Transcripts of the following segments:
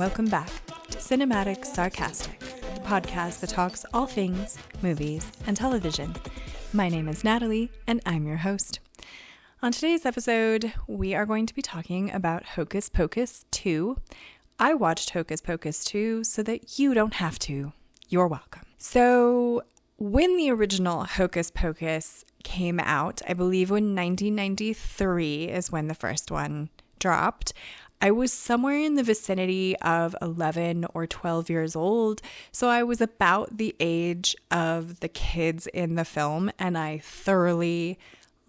welcome back to Cinematic Sarcastic, the podcast that talks all things movies and television. My name is Natalie, and I'm your host. On today's episode, we are going to be talking about Hocus Pocus 2. I watched Hocus Pocus 2 so that you don't have to. You're welcome. So, when the original Hocus Pocus came out, I believe in 1993 is when the first one dropped, I was somewhere in the vicinity of 11 or 12 years old, so I was about the age of the kids in the film, and I thoroughly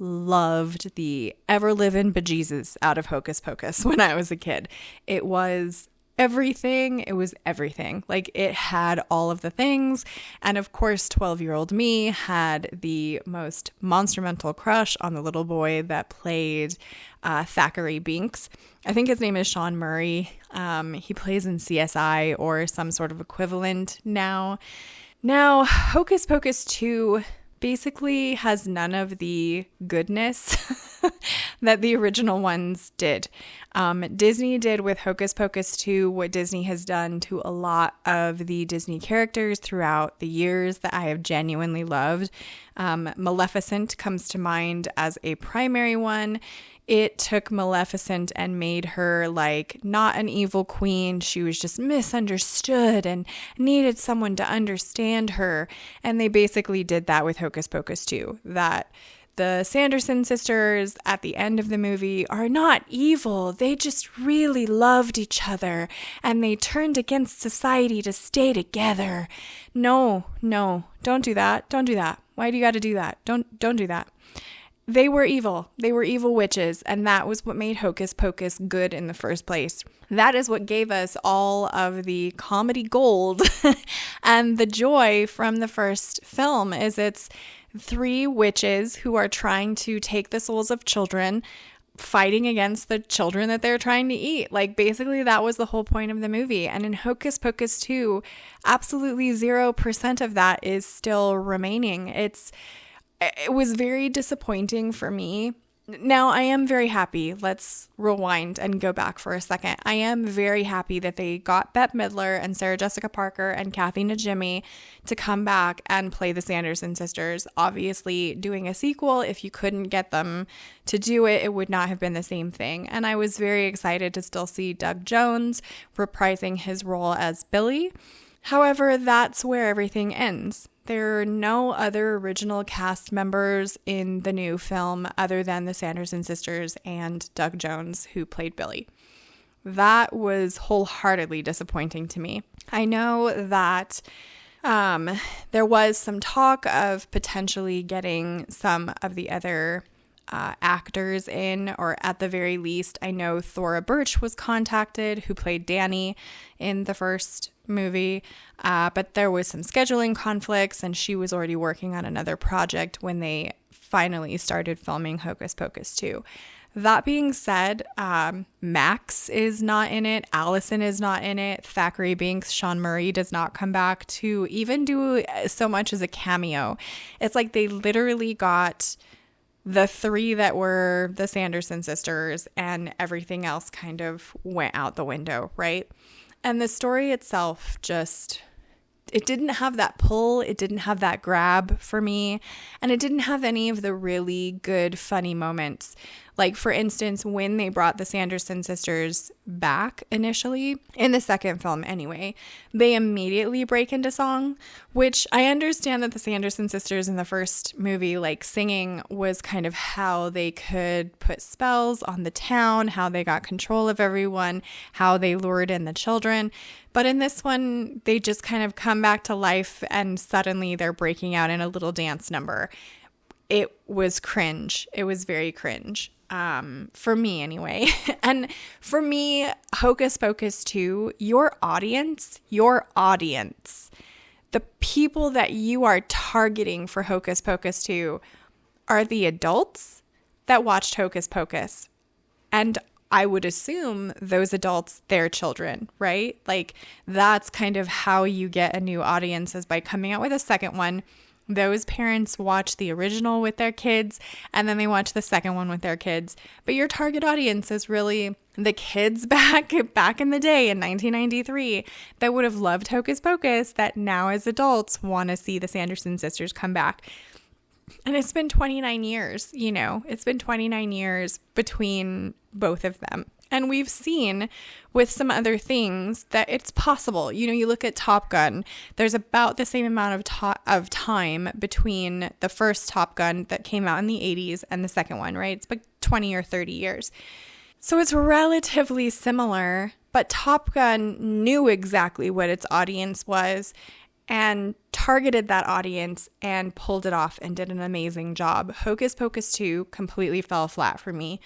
loved the ever-living bejesus out of Hocus Pocus when I was a kid. It was everything. It was everything. Like, it had all of the things, and of course 12-year-old me had the most monumental crush on the little boy that played Thackeray Binks. I think his name is Sean Murray. He plays in CSI or some sort of equivalent now. Now, Hocus Pocus 2 basically has none of the goodness that the original ones did. Disney did with Hocus Pocus 2 what Disney has done to a lot of the Disney characters throughout the years that I have genuinely loved. Maleficent comes to mind as a primary one. It took Maleficent and made her like not an evil queen. She was just misunderstood and needed someone to understand her. And they basically did that with Hocus Pocus 2. That the Sanderson sisters at the end of the movie are not evil. They just really loved each other and they turned against society to stay together. No, don't do that. Don't do that. Why do you got to do that? Don't do that. They were evil. They were evil witches, and that was what made Hocus Pocus good in the first place. That is what gave us all of the comedy gold and the joy from the first film. Is it's three witches who are trying to take the souls of children, fighting against the children that they're trying to eat. Like, basically that was the whole point of the movie. And in Hocus Pocus 2, absolutely 0% of that is still remaining. It was very disappointing for me. Now, I am very happy. Let's rewind and go back for a second. I am very happy that they got Bette Midler and Sarah Jessica Parker and Kathy Najimy to come back and play the Sanderson sisters. Obviously, doing a sequel, if you couldn't get them to do it, it would not have been the same thing. And I was very excited to still see Doug Jones reprising his role as Billy. However, that's where everything ends. There are no other original cast members in the new film other than the Sanderson sisters and Doug Jones, who played Billy. That was wholeheartedly disappointing to me. I know that there was some talk of potentially getting some of the other actors in, or at the very least, I know Thora Birch was contacted, who played Danny in the first movie, but there was some scheduling conflicts and she was already working on another project when they finally started filming Hocus Pocus 2. That being said, Max is not in it, Allison is not in it, Thackeray Binks, Sean Murray does not come back to even do so much as a cameo. It's like they literally got the three that were the Sanderson sisters and everything else kind of went out the window, right? And the story itself it didn't have that pull, it didn't have that grab for me, and it didn't have any of the really good, funny moments. Like, for instance, when they brought the Sanderson sisters back initially, in the second film anyway, they immediately break into song, which I understand that the Sanderson sisters in the first movie, like, singing was kind of how they could put spells on the town, how they got control of everyone, how they lured in the children. But in this one, they just kind of come back to life and suddenly they're breaking out in a little dance number. It was cringe. It was very cringe. For me anyway. And for me, Hocus Pocus 2, your audience, the people that you are targeting for Hocus Pocus 2 are the adults that watched Hocus Pocus. And I would assume those adults, their children, right? Like, that's kind of how you get a new audience, is by coming out with a second one, those parents watch the original with their kids and then they watch the second one with their kids. But your target audience is really the kids back in the day in 1993 that would have loved Hocus Pocus, that now as adults want to see the Sanderson sisters come back. And it's been 29 years, it's been 29 years between both of them. And we've seen with some other things that it's possible. You look at Top Gun, there's about the same amount of time between the first Top Gun that came out in the 80s and the second one, right? It's like 20 or 30 years. So it's relatively similar, but Top Gun knew exactly what its audience was and targeted that audience and pulled it off and did an amazing job. Hocus Pocus 2 completely fell flat for me.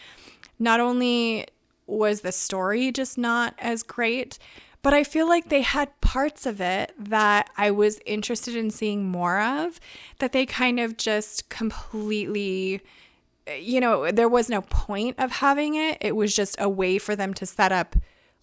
Not only was the story just not as great, but I feel like they had parts of it that I was interested in seeing more of, that they kind of just completely, there was no point of having it. It was just a way for them to set up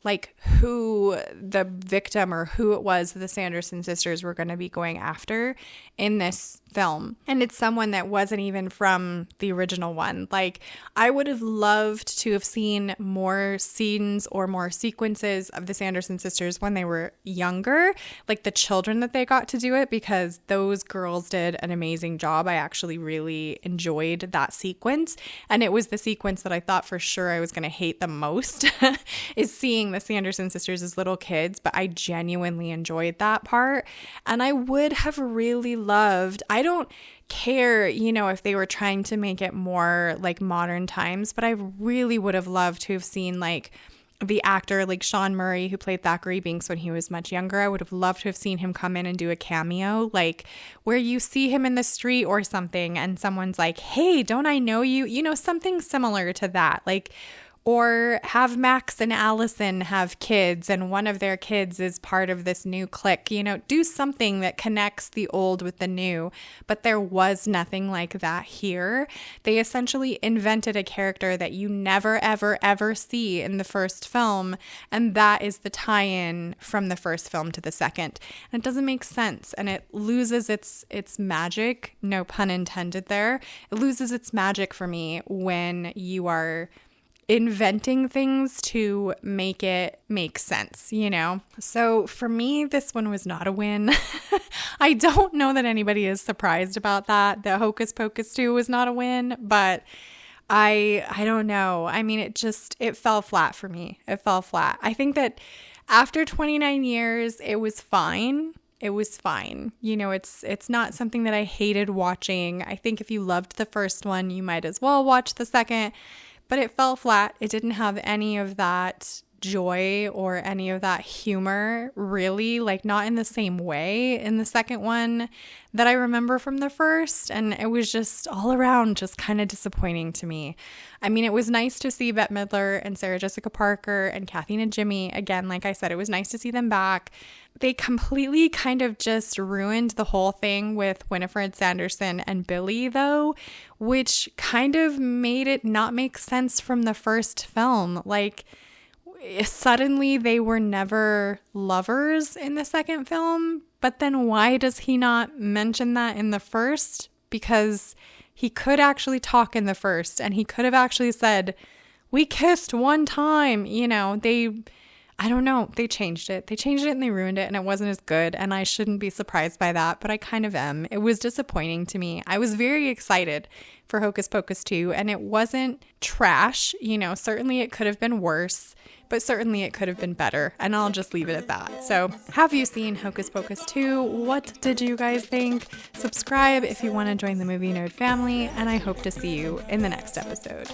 like who the victim or who it was the Sanderson sisters were going to be going after in this film. And it's someone that wasn't even from the original one. Like, I would have loved to have seen more scenes or more sequences of the Sanderson sisters when they were younger, like the children that they got to do it, because those girls did an amazing job. I actually really enjoyed that sequence. And it was the sequence that I thought for sure I was going to hate the most is seeing the Sanderson sisters as little kids, but I genuinely enjoyed that part. And I would have really loved, I don't care, if they were trying to make it more like modern times, but I really would have loved to have seen like the actor like Sean Murray who played Thackeray Binks when he was much younger. I would have loved to have seen him come in and do a cameo, like where you see him in the street or something and someone's like, hey, don't I know you? Something similar to that. Like, or have Max and Allison have kids and one of their kids is part of this new clique, do something that connects the old with the new. But there was nothing like that here. They essentially invented a character that you never, ever, ever see in the first film. And that is the tie-in from the first film to the second. And it doesn't make sense. And it loses its magic, no pun intended there. It loses its magic for me when you are inventing things to make it make sense, So for me, this one was not a win. I don't know that anybody is surprised about that. The Hocus Pocus 2 was not a win, but I don't know. I mean, it fell flat for me. It fell flat. I think that after 29 years, it was fine. It was fine. It's not something that I hated watching. I think if you loved the first one, you might as well watch the second. But it fell flat. It didn't have any of that joy or any of that humor, really, like not in the same way in the second one that I remember from the first. And it was just all around just kind of disappointing to me. I mean, it was nice to see Bette Midler and Sarah Jessica Parker and Kathy and Jimmy. Again, like I said, it was nice to see them back. They completely kind of just ruined the whole thing with Winifred Sanderson and Billy, though, which kind of made it not make sense from the first film. Like, suddenly they were never lovers in the second film, but then why does he not mention that in the first? Because he could actually talk in the first, and he could have actually said, we kissed one time, I don't know. They changed it. They changed it and they ruined it and it wasn't as good. And I shouldn't be surprised by that, but I kind of am. It was disappointing to me. I was very excited for Hocus Pocus 2 and it wasn't trash. Certainly it could have been worse, but certainly it could have been better. And I'll just leave it at that. So have you seen Hocus Pocus 2? What did you guys think? Subscribe if you want to join the Movie Nerd family. And I hope to see you in the next episode.